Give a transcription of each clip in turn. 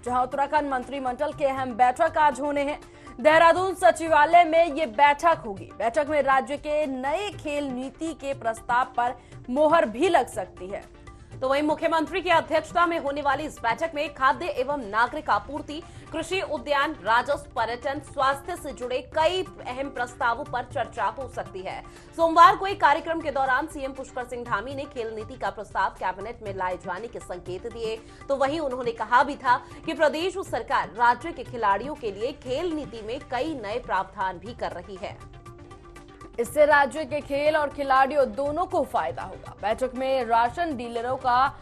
जहां उत्तराखंड मंत्रिमंडल के अहम बैठक आज होने हैं। देहरादून सचिवालय में ये बैठक होगी। बैठक में राज्य के नए खेल नीति के प्रस्ताव पर मोहर भी लग सकती है। तो वहीं मुख्यमंत्री की अध्यक्षता में होने वाली इस बैठक में खाद्य एवं नागरिक आपूर्ति, कृषि, उद्यान, राजस्व, पर्यटन, स्वास्थ्य से जुड़े कई अहम प्रस्तावों पर चर्चा हो सकती है। सोमवार को एक कार्यक्रम के दौरान सीएम पुष्कर सिंह धामी ने खेल नीति का प्रस्ताव कैबिनेट में लाए जाने के संकेत दिए। तो वहीं उन्होंने कहा भी था कि प्रदेश सरकार राज्य के खिलाड़ियों के लिए खेल नीति में कई नए प्रावधान भी कर रही है। इससे राज्य के खेल और खिलाड़ियों दोनों को फायदा होगा। बैठक में राशन डीलरों का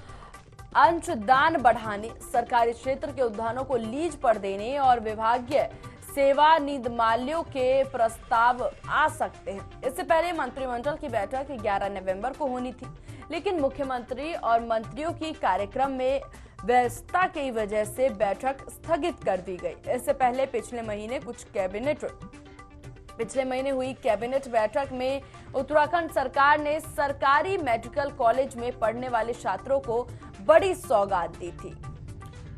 अंशदान बढ़ाने, सरकारी क्षेत्र के उद्यानों को लीज पर देने और विभागीय सेवा निधमाल्यों के प्रस्ताव आ सकते हैं। इससे पहले मंत्रिमंडल की बैठक 11 नवंबर को होनी थी, लेकिन मुख्यमंत्री और मंत्रियों की कार्यक्रम में व्यस्तता की वजह से बैठक स्थगित कर दी गई। इससे पहले पिछले महीने हुई कैबिनेट बैठक में उत्तराखंड सरकार ने सरकारी मेडिकल कॉलेज में पढ़ने वाले छात्रों को बड़ी सौगात दी थी।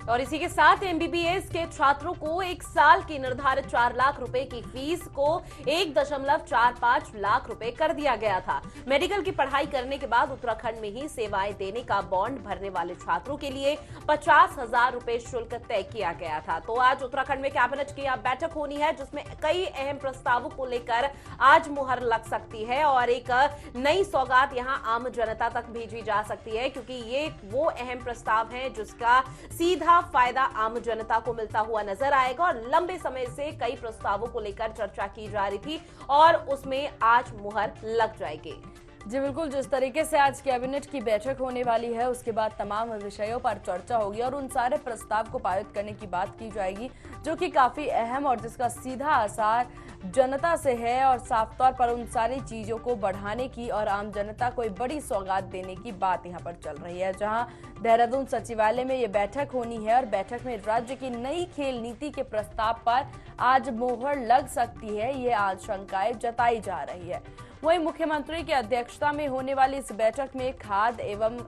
और इसी के साथ एमबीबीएस के छात्रों को एक साल की निर्धारित 4 लाख रुपए की फीस को 1.45 लाख रुपए कर दिया गया था। मेडिकल की पढ़ाई करने के बाद उत्तराखंड में ही सेवाएं देने का बॉन्ड भरने वाले छात्रों के लिए 50,000 रुपए शुल्क तय किया गया था। तो आज उत्तराखंड में कैबिनेट की बैठक होनी है, जिसमें कई अहम प्रस्तावों को लेकर आज मुहर लग सकती है और एक नई सौगात यहां आम जनता तक भेजी जा सकती है, क्योंकि ये वो अहम प्रस्ताव है जिसका सीधा फायदा आम जनता को मिलता हुआ नजर आएगा। और लंबे समय से कई प्रस्तावों को लेकर चर्चा की जा रही थी और उसमें आज मुहर लग जाएगी। जी बिल्कुल, जिस तरीके से आज कैबिनेट की बैठक होने वाली है, उसके बाद तमाम विषयों पर चर्चा होगी और उन सारे प्रस्ताव को पारित करने की बात की जाएगी, जो कि काफी अहम और जिसका सीधा असर जनता से है और साफ तौर पर उन सारी चीजों को बढ़ाने की और आम जनता को एक बड़ी सौगात देने की बात यहाँ पर चल रही है। जहां देहरादून सचिवालय में ये बैठक होनी है और बैठक में राज्य की नई खेल नीति के प्रस्ताव पर आज मोहर लग सकती है, ये आशंकाएं जताई जा रही है। वहीं मुख्यमंत्री की अध्यक्षता में होने वाली इस बैठक में खाद्य एवं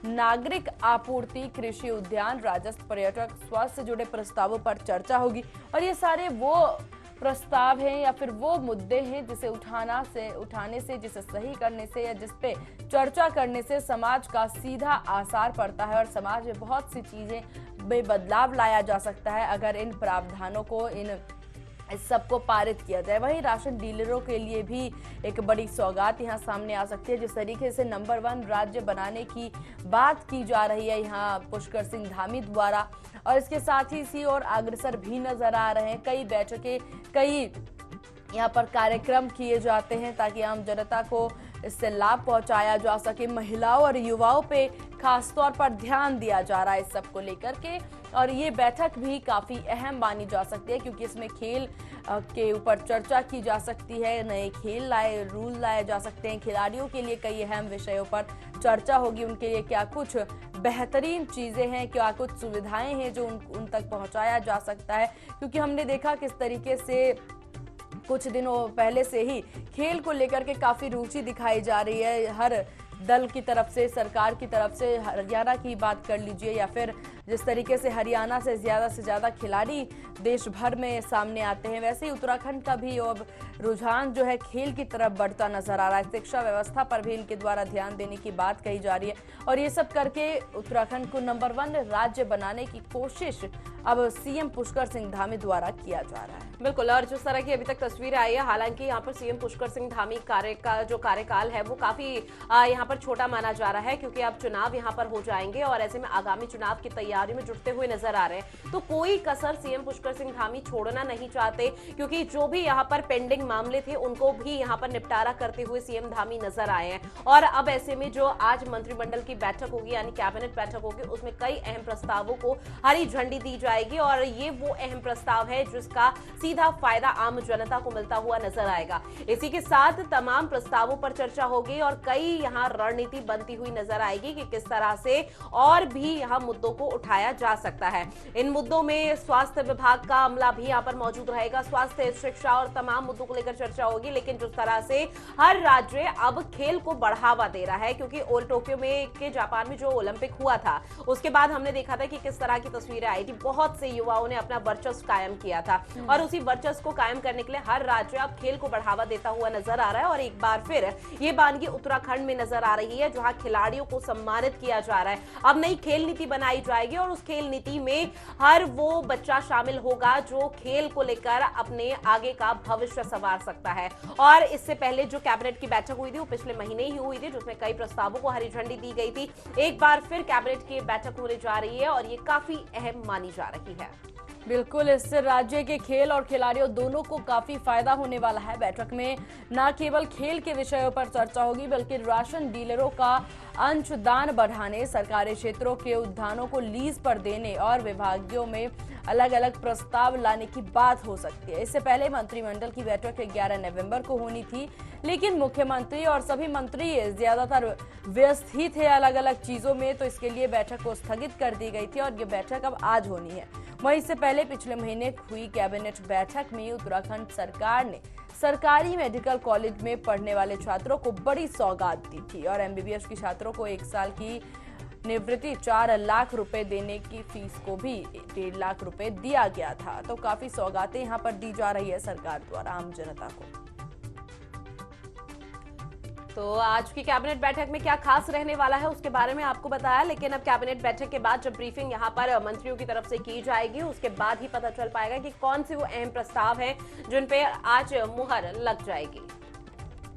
नागरिक आपूर्ति, कृषि, उद्यान, राजस्व, पर्यटक, स्वास्थ्य से जुड़े प्रस्तावों पर चर्चा होगी और ये सारे वो प्रस्ताव हैं या फिर वो मुद्दे हैं जिसे उठाने से, जिसे सही करने से या जिस पे चर्चा करने से समाज का सीधा आसार पड़ता है और समाज में बहुत सी चीजें में बदलाव लाया जा सकता है अगर इन प्रावधानों को, इस सबको पारित किया जाए। वहीं राशन डीलरों के लिए भी एक बड़ी सौगात यहां सामने आ सकती है। जिस तरीके से नंबर 1 राज्य बनाने की बात की जा रही है यहां पुष्कर सिंह धामी द्वारा, और इसके साथ ही इसी और अग्रसर भी नजर आ रहे हैं। कई बैठकें, कई यहाँ पर कार्यक्रम किए जाते हैं ताकि आम जनता को इससे लाभ पहुंचाया जा सके। महिलाओं और युवाओं पे खास तौर पर ध्यान दिया जा रहा है इस सब को लेकर के, और ये बैठक भी काफी अहम मानी जा सकती है क्योंकि इसमें खेल के ऊपर चर्चा की जा सकती है, नए रूल लाए जा सकते हैं, खिलाड़ियों के लिए कई अहम विषयों पर चर्चा होगी, उनके लिए क्या कुछ बेहतरीन चीजें हैं, क्या कुछ सुविधाएं हैं जो उन तक पहुंचाया जा सकता है। क्योंकि हमने देखा किस तरीके से कुछ दिनों पहले से ही खेल को लेकर के काफी रुचि दिखाई जा रही है हर दल की तरफ से, सरकार की तरफ से। हरियाणा की बात कर लीजिए या फिर जिस तरीके से हरियाणा से ज्यादा खिलाड़ी देश भर में सामने आते हैं, वैसे ही उत्तराखंड का भी अब रुझान जो है खेल की तरफ बढ़ता नजर आ रहा है। शिक्षा व्यवस्था पर भी इनके द्वारा ध्यान देने की बात कही जा रही है और ये सब करके उत्तराखंड को नंबर 1 राज्य बनाने की कोशिश अब सीएम पुष्कर सिंह धामी द्वारा किया जा रहा है। बिल्कुल, और जिस तरह की अभी तक तस्वीर आई है, हालांकि यहाँ पर सीएम पुष्कर सिंह धामी का जो कार्यकाल है वो काफी यहाँ पर छोटा माना जा रहा है, क्योंकि अब चुनाव यहाँ पर हो जाएंगे और ऐसे में आगामी चुनाव की तैयारी में जुटते हुए नजर आ रहे हैं। तो कोई कसर सीएम पुष्कर सिंह धामी छोड़ना नहीं चाहते, क्योंकि जो भी यहाँ पर पेंडिंग मामले थे उनको भी यहाँ पर निपटारा करते हुए सीएम धामी नजर आए हैं। और अब ऐसे में जो आज मंत्रिमंडल की बैठक होगी, यानी कैबिनेट बैठक होगी, उसमें कई अहम प्रस्तावों को हरी झंडी दी जाएगी और ये वो अहम प्रस्ताव है जिसका सीधा फायदा आम जनता को मिलता हुआ नजर आएगा। इसी के साथ तमाम प्रस्तावों पर चर्चा होगी और कई यहाँ रणनीति बनती हुई नजर आएगी कि किस तरह से और भी यहाँ मुद्दों को उठाया जा सकता है। इन मुद्दों में स्वास्थ्य विभाग का अमला भी यहाँ पर मौजूद रहेगा, स्वास्थ्य, शिक्षा और तमाम मुद्दों को लेकर चर्चा होगी। लेकिन जिस तरह से हर राज्य अब खेल को बढ़ावा दे रहा है, क्योंकि टोक्यो में के जापान में जो ओलंपिक हुआ था उसके बाद हमने देखा था कि किस तरह की तस्वीरें आई थी। बहुत से युवाओं ने अपना वर्चस्व कायम किया था और उसी वर्चस्व को कायम करने के लिए हर राज्य अब खेल को बढ़ावा देता हुआ नजर आ रहा है। और एक बार फिर ये बानगी उत्तराखंड में नजर आ रही है, जहां खिलाड़ियों को सम्मानित किया जा रहा है। अब नई खेल नीति बनाई जाएगी और उस खेल नीति में हर वो बच्चा शामिल होगा जो खेल को लेकर अपने आगे का भविष्य संवार सकता है। और इससे पहले जो कैबिनेट की बैठक हुई थी वो पिछले महीने ही हुई थी, जिसमें कई प्रस्तावों को हरी झंडी दी गई थी। एक बार फिर कैबिनेट की बैठक होने जा रही है और ये काफी अहम मानी जा रही है। बिल्कुल, इससे राज्य के खेल और खिलाड़ियों दोनों को काफी फायदा होने वाला है। बैठक में न केवल खेल के विषयों पर चर्चा होगी, बल्कि राशन डीलरों का अंशदान बढ़ाने, सरकारी क्षेत्रों के उद्यानों को लीज पर देने और विभागों में अलग अलग प्रस्ताव लाने की बात हो सकती है। इससे पहले मंत्रिमंडल की बैठक 11 नवंबर को होनी थी, लेकिन मुख्यमंत्री और सभी मंत्री ज्यादातर व्यस्त ही थे अलग अलग चीजों में, तो इसके लिए बैठक को स्थगित कर दी गई थी और ये बैठक अब आज होनी है। वहीं इससे पहले पिछले महीने हुई कैबिनेट बैठक में उत्तराखंड सरकार ने सरकारी मेडिकल कॉलेज में पढ़ने वाले छात्रों को बड़ी सौगात दी थी और एमबीबीएस के छात्रों को 1 साल की निवृत्ति 4 लाख रुपए देने की फीस को भी 1.5 लाख रुपए दिया गया था। तो काफी सौगातें यहाँ पर दी जा रही है सरकार द्वारा आम जनता को। तो आज की कैबिनेट बैठक में क्या खास रहने वाला है उसके बारे में आपको बताया, लेकिन अब कैबिनेट बैठक के बाद जब ब्रीफिंग यहाँ पर मंत्रियों की तरफ से की जाएगी उसके बाद ही पता चल पाएगा कि कौन से वो अहम प्रस्ताव हैं जिन पे आज मुहर लग जाएगी।